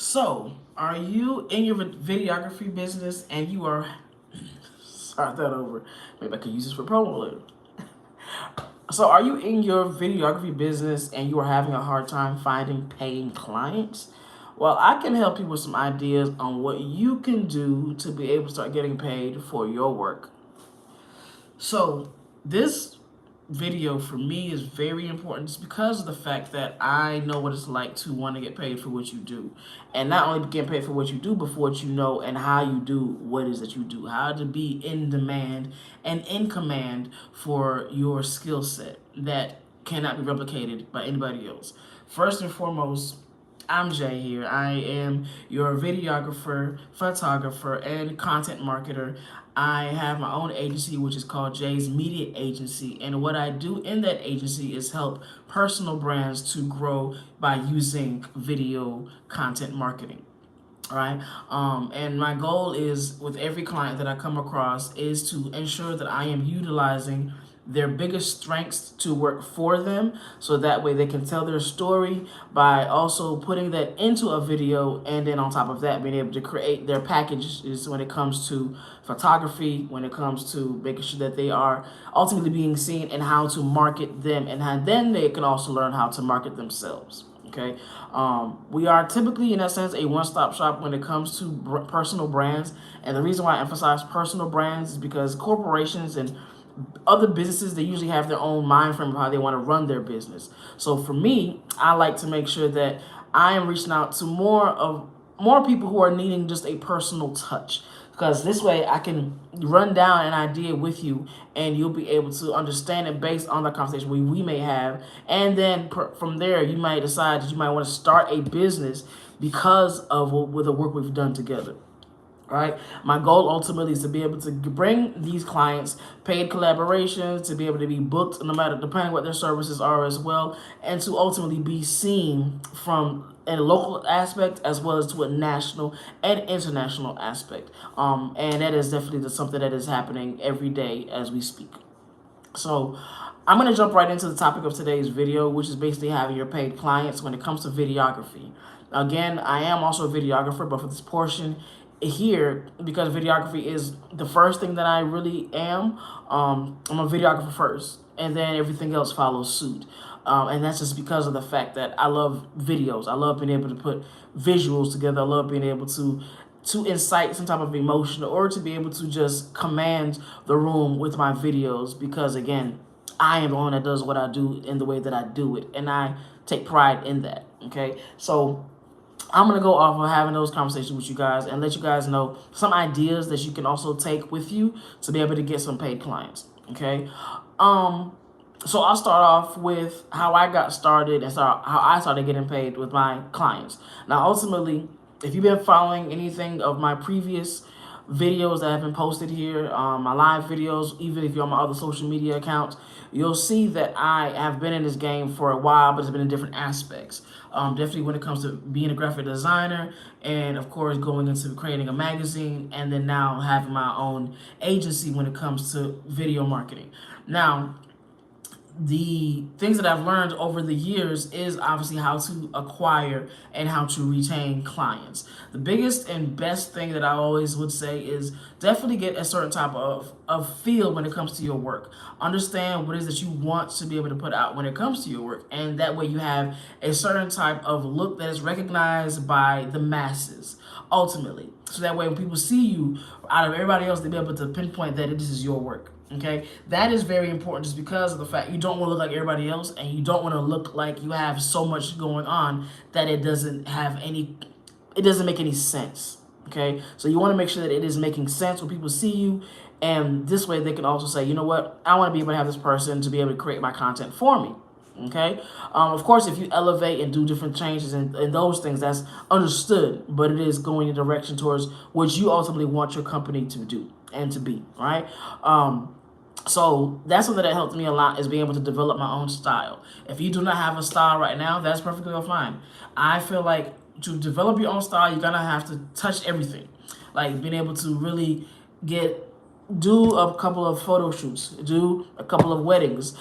So, are you in your videography business and you are, start that over, maybe I could use this for promo later. So, are you in your videography business and you are having a hard time finding paying clients? Well, I can help you with some ideas on what you can do to be able to start getting paid for your work. So, this video for me is very important just because of the fact that I know what it's like to want to get paid for what you do. And not only get paid for what you do, but for what you know and how you do what it is that you do. How to be in demand and in command for your skill set that cannot be replicated by anybody else. First and foremost, I'm Jay here. I am your videographer, photographer, and content marketer. I have my own agency, which is called Jay's Media Agency. And what I do in that agency is help personal brands to grow by using video content marketing. All right. And my goal is with every client that I come across is to ensure that I am utilizing their biggest strengths to work for them, so that way they can tell their story by also putting that into a video, and then on top of that being able to create their packages when it comes to photography, when it comes to making sure that they are ultimately being seen, and how to market them, and then they can also learn how to market themselves. Okay, we are typically, in that sense, a one-stop shop when it comes to personal brands. And the reason why I emphasize personal brands is because corporations and other businesses, they usually have their own mind frame of how they want to run their business. So for me, I like to make sure that I am reaching out to more people who are needing just a personal touch, because this way I can run down an idea with you and you'll be able to understand it based on the conversation we may have. And then from there, you might decide that you might want to start a business because of with the work we've done together. Right. My goal ultimately is to be able to bring these clients paid collaborations, to be able to be booked no matter, depending what their services are as well, and to ultimately be seen from a local aspect as well as to a national and international aspect. And that is definitely something that is happening every day as we speak. So I'm going to jump right into the topic of today's video, which is basically having your paid clients when it comes to videography. Again, I am also a videographer, but for this portion here, because videography is the first thing that I really am, I'm a videographer first, and then everything else follows suit. And that's just because of the fact that I love videos. I love being able to put visuals together. I love being able to incite some type of emotion, or to be able to just command the room with my videos, because again, I am the one that does what I do in the way that I do it, and I take pride in that. Okay, so I'm going to go off of having those conversations with you guys and let you guys know some ideas that you can also take with you to be able to get some paid clients. Okay. So I'll start off with how I got started and how I started getting paid with my clients. Now, ultimately, if you've been following anything of my previous videos that have been posted here, my live videos, even if you're on my other social media accounts, you'll see that I have been in this game for a while, but it's been in different aspects. Definitely when it comes to being a graphic designer, and of course going into creating a magazine, and then now having my own agency when it comes to video marketing. Now, the things that I've learned over the years is obviously how to acquire and how to retain clients. The biggest and best thing that I always would say is definitely get a certain type of feel when it comes to your work. Understand what it is that you want to be able to put out when it comes to your work. And that way you have a certain type of look that is recognized by the masses, ultimately. So that way when people see you out of everybody else, they'll be able to pinpoint that this is your work. Okay, that is very important just because of the fact you don't want to look like everybody else, and you don't want to look like you have so much going on that it doesn't make any sense. Okay, so you want to make sure that it is making sense when people see you, and this way they can also say, you know what, I want to be able to have this person to be able to create my content for me. Okay, of course, if you elevate and do different changes and those things, that's understood, but it is going in direction towards what you ultimately want your company to do and to be, right? So that's something that helped me a lot, is being able to develop my own style. If you do not have a style right now, that's perfectly fine. I feel like to develop your own style, you're gonna have to touch everything. Like being able to really do a couple of photo shoots, do a couple of weddings,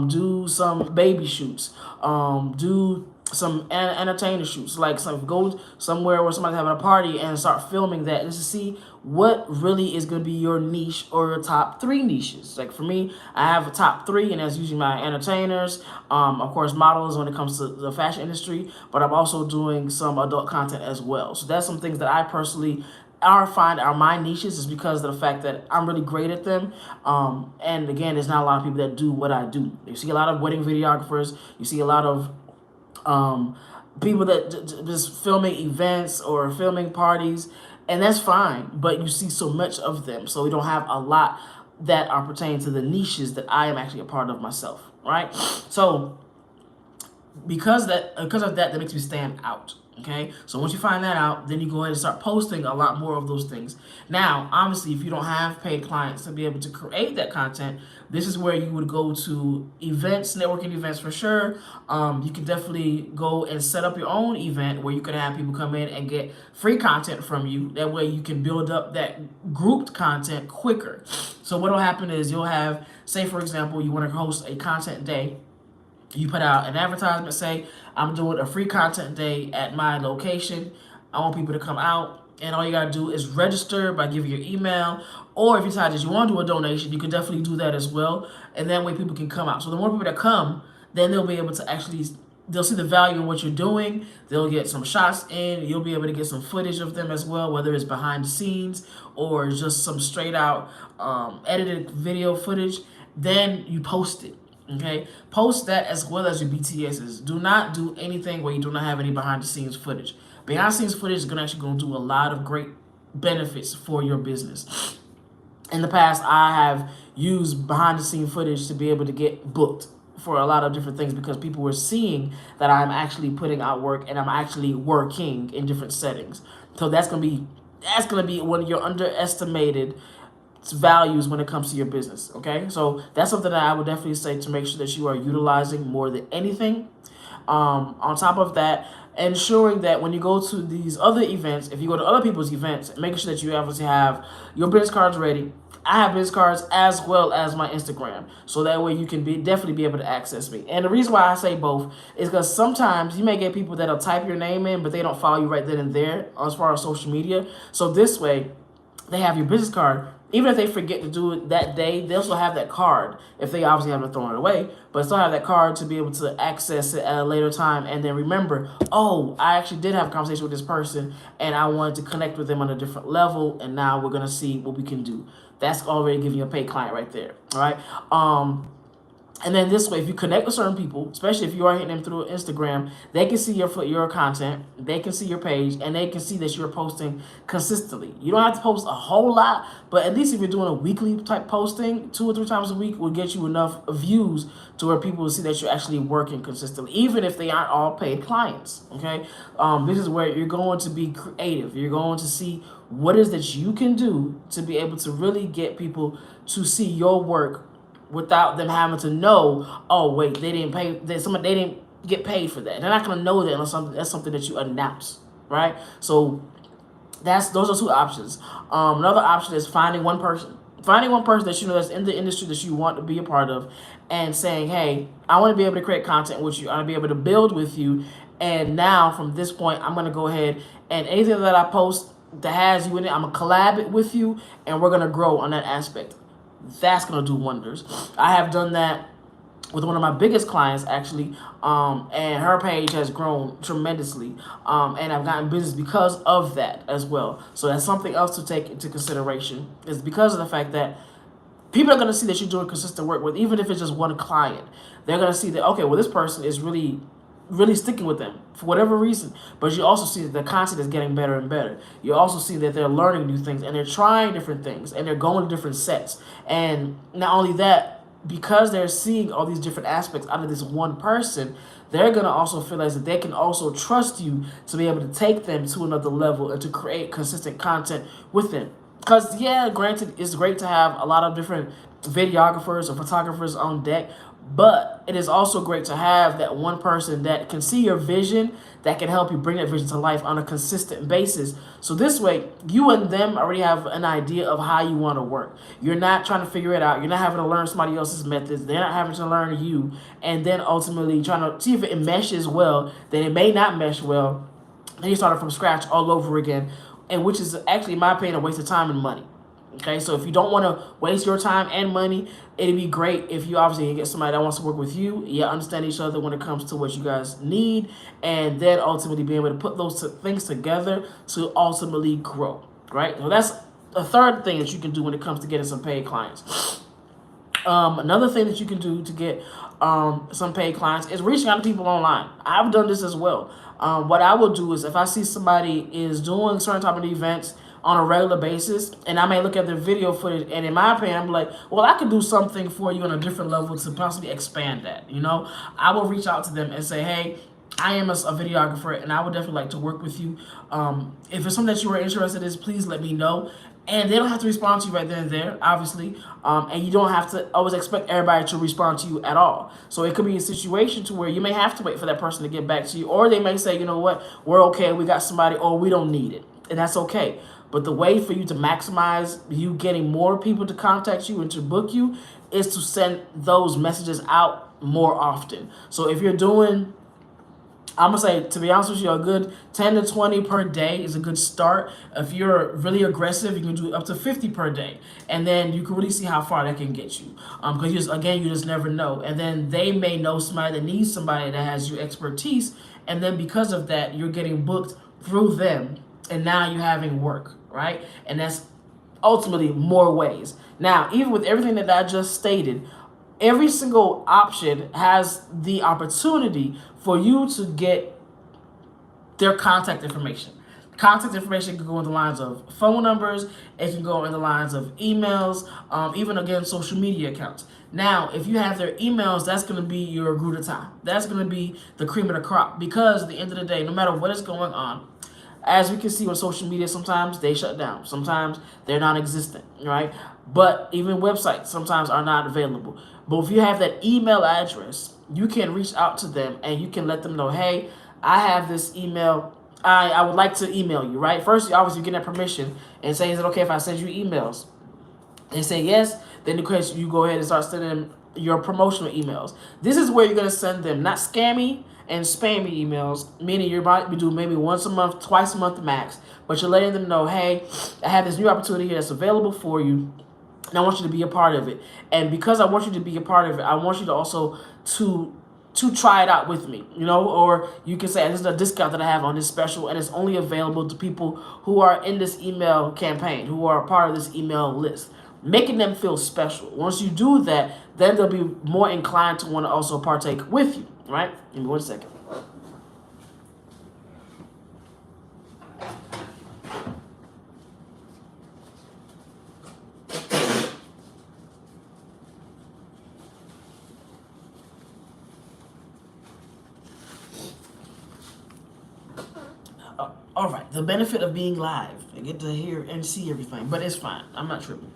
do some baby shoots, do some entertainer shoots, like some go somewhere where somebody's having a party and start filming that, just to see what really is going to be your niche or your top 3 niches. Like for me, I have a top 3, and that's usually my entertainers, of course models when it comes to the fashion industry, but I'm also doing some adult content as well. So that's some things that I personally find are my niches, is because of the fact that I'm really great at them. And again, there's not a lot of people that do what I do. You see a lot of wedding videographers, you see a lot of people that just filming events or filming parties, and that's fine, but you see so much of them, so we don't have a lot that are pertaining to the niches that I am actually a part of myself, right? So because of that makes me stand out. Okay, so once you find that out, then you go ahead and start posting a lot more of those things. Now, obviously, if you don't have paid clients to be able to create that content, this is where you would go to events, networking events for sure. You can definitely go and set up your own event where you can have people come in and get free content from you. That way you can build up that grouped content quicker. So what will happen is you'll have, say for example, you want to host a content day. You put out an advertisement, say, I'm doing a free content day at my location. I want people to come out, and all you gotta do is register by giving your email, or if you decide that you want to do a donation, you can definitely do that as well, and that way people can come out. So the more people that come, then they'll be able to actually, they'll see the value in what you're doing, they'll get some shots in, you'll be able to get some footage of them as well, whether it's behind the scenes or just some straight out edited video footage. Then you post it. Okay, post that as well as your BTSs. Do not do anything where you do not have any behind the scenes footage. Behind the scenes footage is going to do a lot of great benefits for your business. In the past, I have used behind the scene footage to be able to get booked for a lot of different things, because people were seeing that I'm actually putting out work and I'm actually working in different settings. So that's gonna be one of your underestimated values when it comes to your business. Okay, so that's something that I would definitely say to make sure that you are utilizing more than anything. On top of that, ensuring that when you go to these other events, if you go to other people's events, making sure that you obviously have your business cards ready. I have business cards as well as my Instagram, so that way you can definitely be able to access me. And the reason why I say both is because sometimes you may get people that'll type your name in, but they don't follow you right then and there as far as social media. So this way, they have your business card. Even if they forget to do it that day, they'll still have that card if they obviously haven't thrown it away, but still have that card to be able to access it at a later time, and then remember, oh, I actually did have a conversation with this person and I wanted to connect with them on a different level, and now we're going to see what we can do. That's already giving you a paid client right there, all right? And then this way, if you connect with certain people, especially if you are hitting them through Instagram, they can see your content, they can see your page, and they can see that you're posting consistently. You don't have to post a whole lot, but at least if you're doing a weekly type posting, 2 or 3 times a week will get you enough views to where people will see that you're actually working consistently, even if they aren't all paid clients, okay? This is where you're going to be creative. You're going to see what it is that you can do to be able to really get people to see your work without them having to know, oh wait, they didn't get paid for that. They're not gonna know that unless that's something that you announce, right? So those are 2 options. Another option is finding one person that you know that's in the industry that you want to be a part of, and saying, hey, I want to be able to create content with you. I want to be able to build with you. And now from this point, I'm going to go ahead and anything that I post that has you in it, I'm going to collab it with you, and we're going to grow on that aspect. That's going to do wonders. I have done that with one of my biggest clients, actually, and her page has grown tremendously, and I've gotten business because of that as well. So that's something else to take into consideration, is because of the fact that people are going to see that you're doing consistent work with, even if it's just one client. They're going to see that, okay, well, this person is really sticking with them for whatever reason. But you also see that the content is getting better and better. You also see that they're learning new things, and they're trying different things, and they're going to different sets. And not only that, because they're seeing all these different aspects out of this one person, they're going to also realize that they can also trust you to be able to take them to another level and to create consistent content with them. Because, yeah, granted, it's great to have a lot of different videographers or photographers on deck, But it is also great to have that one person that can see your vision, that can help you bring that vision to life on a consistent basis. So this way, you and them already have an idea of how you want to work. You're not trying to figure it out. You're not having to learn somebody else's methods. They're not having to learn you. And then ultimately trying to see if it meshes well. Then it may not mesh well. Then you start from scratch all over again, and which is actually, in my opinion, a waste of time and money. Okay, so if you don't want to waste your time and money, it'd be great if you obviously get somebody that wants to work with you. You understand each other when it comes to what you guys need, and then ultimately being able to put those things together to ultimately grow, right? So that's a third thing that you can do when it comes to getting some paid clients. Another thing that you can do to get some paid clients is reaching out to people online. I've done this as well. What I will do is if I see somebody is doing certain type of events on a regular basis, and I may look at their video footage, and in my opinion, I'm like, well, I could do something for you on a different level to possibly expand that, you know? I will reach out to them and say, hey, I am a videographer, and I would definitely like to work with you. If it's something that you are interested in, please let me know. And they don't have to respond to you right then and there, obviously. And you don't have to always expect everybody to respond to you at all. So it could be a situation to where you may have to wait for that person to get back to you. Or they may say, you know what, we're okay, we got somebody, or we don't need it. And that's okay. But the way for you to maximize you getting more people to contact you and to book you is to send those messages out more often. So if you're doing, I'm going to say, to be honest with you, a good 10 to 20 per day is a good start. If you're really aggressive, you can do up to 50 per day. And then you can really see how far that can get you. Because, again, you just never know. And then they may know somebody that needs somebody that has your expertise. And then because of that, you're getting booked through them. And now you're having work, right? And that's ultimately more ways. Now, even with everything that I just stated, every single option has the opportunity for you to get their contact information. Contact information can go in the lines of phone numbers. It can go in the lines of emails, even, again, social media accounts. Now, if you have their emails, that's going to be your grouta. That's going to be the cream of the crop, because at the end of the day, no matter what is going on, as we can see on social media, sometimes they shut down. Sometimes they're non-existent, right? But even websites sometimes are not available. But if you have that email address, you can reach out to them and you can let them know, hey, I have this email. I would like to email you, right? First, obviously, you get that permission and say, is it okay if I send you emails? They say yes. Then you go ahead and start sending them your promotional emails. This is where you're going to send them not scammy and spammy emails, meaning you're about to do maybe once a month, twice a month max, but you're letting them know, hey, I have this new opportunity here that's available for you, and I want you to be a part of it. And because I want you to be a part of it, I want you to also to try it out with me, you know, or you can say, this is a discount that I have on this special, and it's only available to people who are in this email campaign, who are a part of this email list, making them feel special. Once you do that, then they'll be more inclined to want to also partake with you, right? Give me 1 second. All right, the benefit of being live. I get to hear and see everything, but it's fine. I'm not tripping.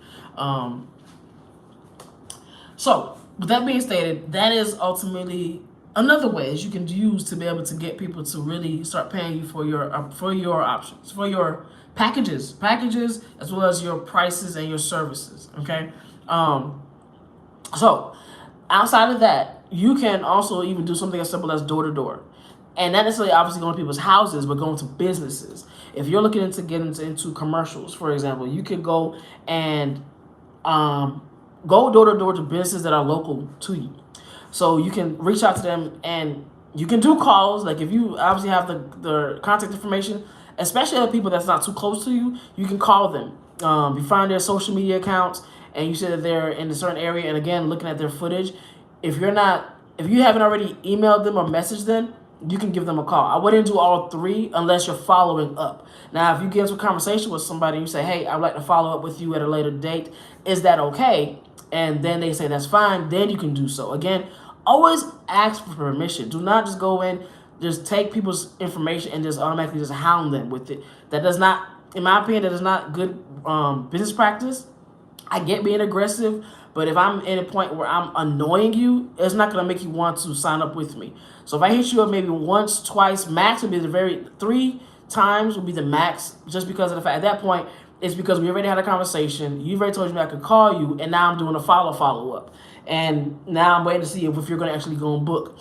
So, with that being stated, that is ultimately another way as you can use to be able to get people to really start paying you for your options, for your packages, as well as your prices and your services. Okay. So, outside of that, you can also even do something as simple as door to door. And not necessarily obviously going to people's houses, but going to businesses. If you're looking to get into commercials, for example, you could go and go door to door to businesses that are local to you. So you can reach out to them and you can do calls. Like if you obviously have the contact information, especially other people that's not too close to you, you can call them. You find their social media accounts and you say that they're in a certain area. And again, looking at their footage, if you haven't already emailed them or messaged them, you can give them a call. I wouldn't do all three unless you're following up. Now, if you get into a conversation with somebody and you say, hey, I'd like to follow up with you at a later date, is that okay? And then they say that's fine, then you can do so. Again, always ask for permission. Do not just go in, just take people's information and just automatically just hound them with it. That does not, in my opinion, that is not good business practice. I get being aggressive, But if I'm in a point where I'm annoying you, it's not going to make you want to sign up with me. So if I hit you up maybe once, twice, max would be the very 3 times would be the max, just because of the fact at that point it's because we already had a conversation. You've already told me I could call you, and now I'm doing a follow up, and now I'm waiting to see if you're going to actually go and book.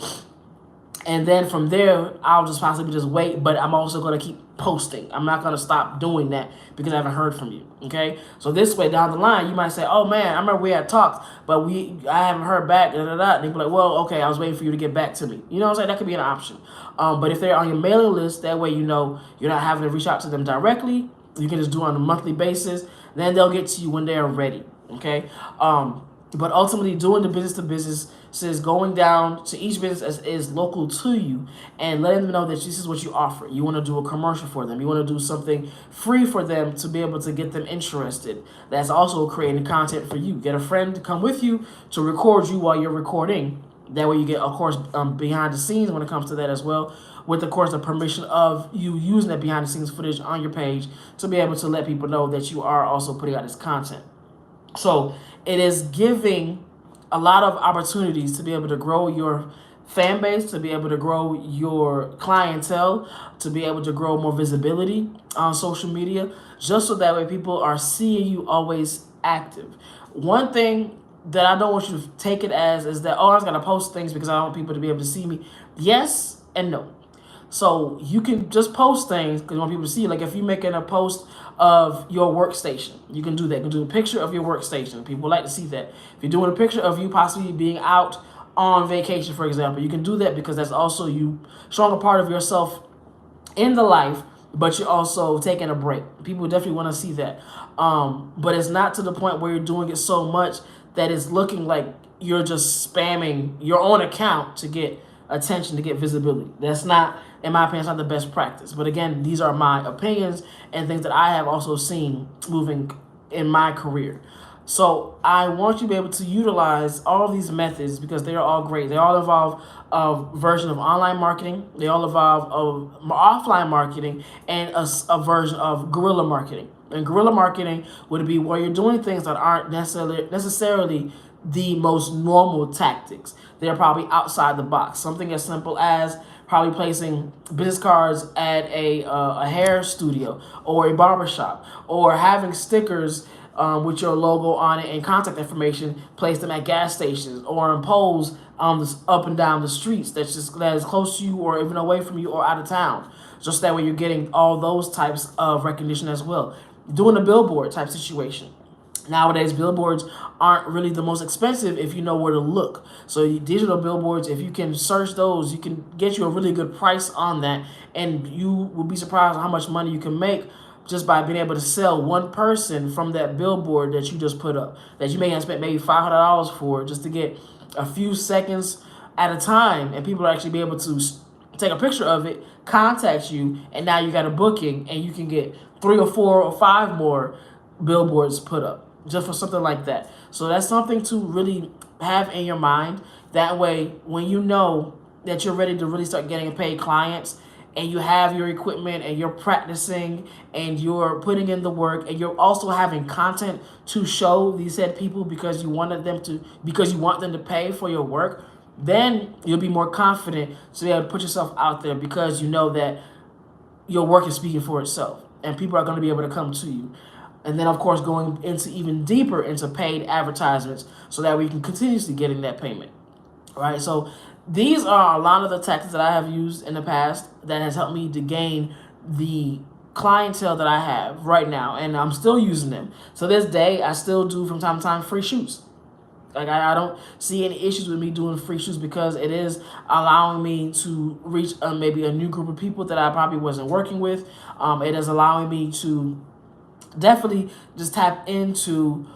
And then from there, I'll just possibly just wait, but I'm also going to keep posting. I'm not going to stop doing that because I haven't heard from you, okay? So this way, down the line, you might say, oh, man, I remember we had talked, but I haven't heard back, And they be like, well, okay, I was waiting for you to get back to me. You know what I'm saying? That could be an option. But if they're on your mailing list, that way you know you're not having to reach out to them directly. You can just do it on a monthly basis. Then they'll get to you when they're ready, okay? But ultimately, doing the business to business says going down to each business as is local to you and letting them know that this is what you offer. You want to do a commercial for them. You want to do something free for them to be able to get them interested. That's also creating content for you. Get a friend to come with you to record you while you're recording. That way you get, of course, behind the scenes when it comes to that as well, with, of course, the permission of you using that behind the scenes footage on your page to be able to let people know that you are also putting out this content. So it is giving a lot of opportunities to be able to grow your fan base, to be able to grow your clientele, to be able to grow more visibility on social media, just so that way people are seeing you always active. One thing that I don't want you to take it as is that, oh, I was going to post things because I want people to be able to see me. Yes and no. So you can just post things because you want people to see. Like if you're making a post of your workstation, you can do that. You can do a picture of your workstation. People like to see that. If you're doing a picture of you possibly being out on vacation, for example, you can do that because that's also you showing a part of yourself in the life, but you're also taking a break. People definitely want to see that. But it's not to the point where you're doing it so much that it's looking like you're just spamming your own account to get attention, to get visibility. That's not, in my opinion, it's not the best practice. But again, these are my opinions and things that I have also seen moving in my career. So I want you to be able to utilize all of these methods because they are all great. They all involve a version of online marketing. They all involve offline marketing and a version of guerrilla marketing. And guerrilla marketing would be where you're doing things that aren't necessarily the most normal tactics. They're probably outside the box. Something as simple as probably placing business cards at a hair studio or a barbershop, or having stickers with your logo on it and contact information, place them at gas stations or on poles up and down the streets that is close to you or even away from you or out of town. Just that way you're getting all those types of recognition as well. Doing a billboard type situation. Nowadays, billboards aren't really the most expensive if you know where to look. So digital billboards, if you can search those, you can get you a really good price on that, and you will be surprised how much money you can make just by being able to sell one person from that billboard that you just put up, that you may have spent maybe $500 for, just to get a few seconds at a time, and people will actually be able to take a picture of it, contact you, and now you got a booking, and you can get 3 or 4 or 5 more billboards put up just for something like that. So that's something to really have in your mind. That way, when you know that you're ready to really start getting paid clients, and you have your equipment and you're practicing and you're putting in the work and you're also having content to show these said people because you want them to pay for your work, then you'll be more confident to be able to put yourself out there because you know that your work is speaking for itself and people are going to be able to come to you. And then, of course, going into even deeper into paid advertisements so that we can continuously getting that payment. All right, so these are a lot of the tactics that I have used in the past that has helped me to gain the clientele that I have right now, and I'm still using them. So this day, I still do from time to time free shoots. Like I don't see any issues with me doing free shoots because it is allowing me to reach maybe a new group of people that I probably wasn't working with. It is allowing me to definitely just tap into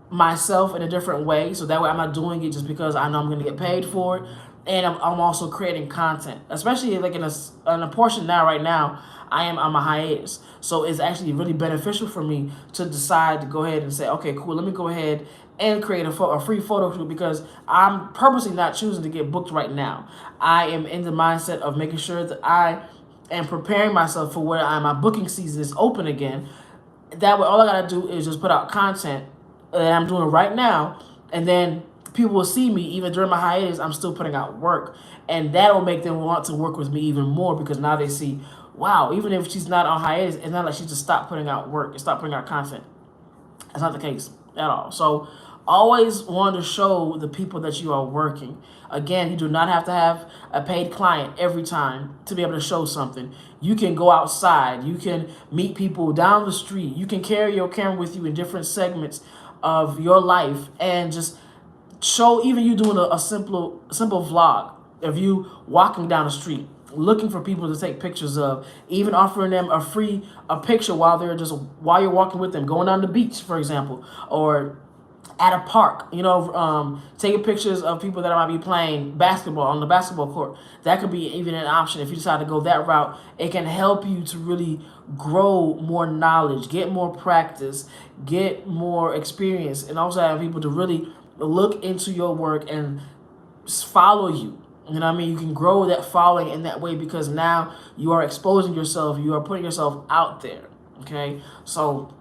myself in a different way, so that way I'm not doing it just because I know I'm going to get paid for it, and I'm also creating content, especially like in a portion now. Right now, I am on my hiatus, so it's actually really beneficial for me to decide to go ahead and say, okay, cool, let me go ahead and create a free photo shoot because I'm purposely not choosing to get booked right now. I am in the mindset of making sure that I am preparing myself for where my booking season is open again. That way, all I gotta do is just put out content that I'm doing right now, And then people will see me, even during my hiatus, I'm still putting out work. And that'll make them want to work with me even more, because now they see, wow, even if she's not on hiatus, it's not like she just stopped putting out work and stopped putting out content. That's not the case at all. So always want to show the people that you are working. Again, you do not have to have a paid client every time to be able to show something. You can go outside. You can meet people down the street. You can carry your camera with you in different segments of your life and just show, even you doing a simple vlog of you walking down the street, looking for people to take pictures of, even offering them a picture while you're walking with them, going on the beach, for example, or at a park, taking pictures of people that might be playing basketball on the basketball court. That could be even an option if you decide to go that route. It can help you to really grow more knowledge, get more practice, get more experience, and also have people to really look into your work and follow you. You know what I mean? You can grow that following in that way, because now you are exposing yourself. You are putting yourself out there. Okay? So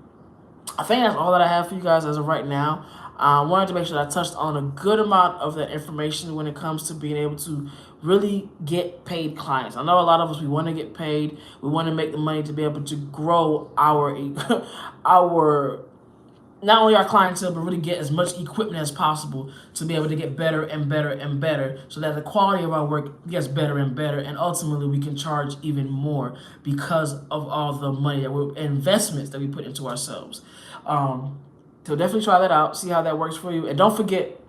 I think that's all that I have for you guys as of right now. I wanted to make sure that I touched on a good amount of that information when it comes to being able to really get paid clients. I know a lot of us, we want to get paid. We want to make the money to be able to grow our not only our clientele, but really get as much equipment as possible to be able to get better and better and better, so that the quality of our work gets better and better, and ultimately we can charge even more because of all the money investments that we put into ourselves. So definitely try that out, see how that works for you. And don't forget,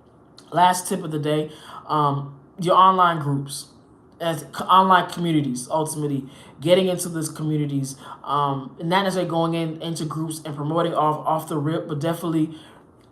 last tip of the day, your online groups, as online communities, ultimately getting into these communities, not necessarily going into groups and promoting off the rip, but definitely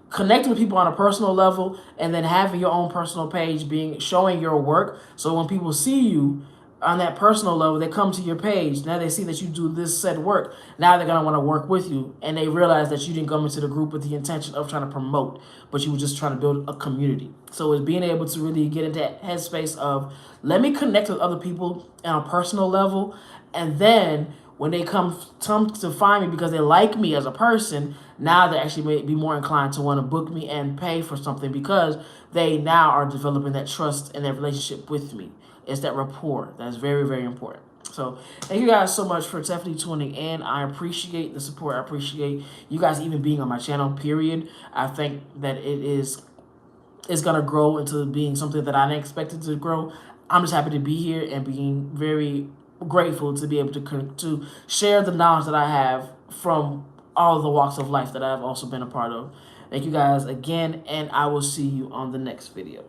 connecting with people on a personal level, and then having your own personal page, showing your work. So when people see you on that personal level, they come to your page. Now they see that you do this said work. Now they're gonna want to work with you, and they realize that you didn't come into the group with the intention of trying to promote, but you were just trying to build a community. So it's being able to really get into that headspace of, let me connect with other people on a personal level, and then when they come to find me because they like me as a person, now they actually may be more inclined to want to book me and pay for something, because they now are developing that trust and that relationship with me. It's that rapport that's very, very important. So thank you guys so much for definitely tuning in. I appreciate the support. I appreciate you guys even being on my channel, period. I think that it's going to grow into being something that I didn't expect it to grow. I'm just happy to be here and being very grateful to be able to share the knowledge that I have from all the walks of life that I've also been a part of. Thank you guys again, and I will see you on the next video.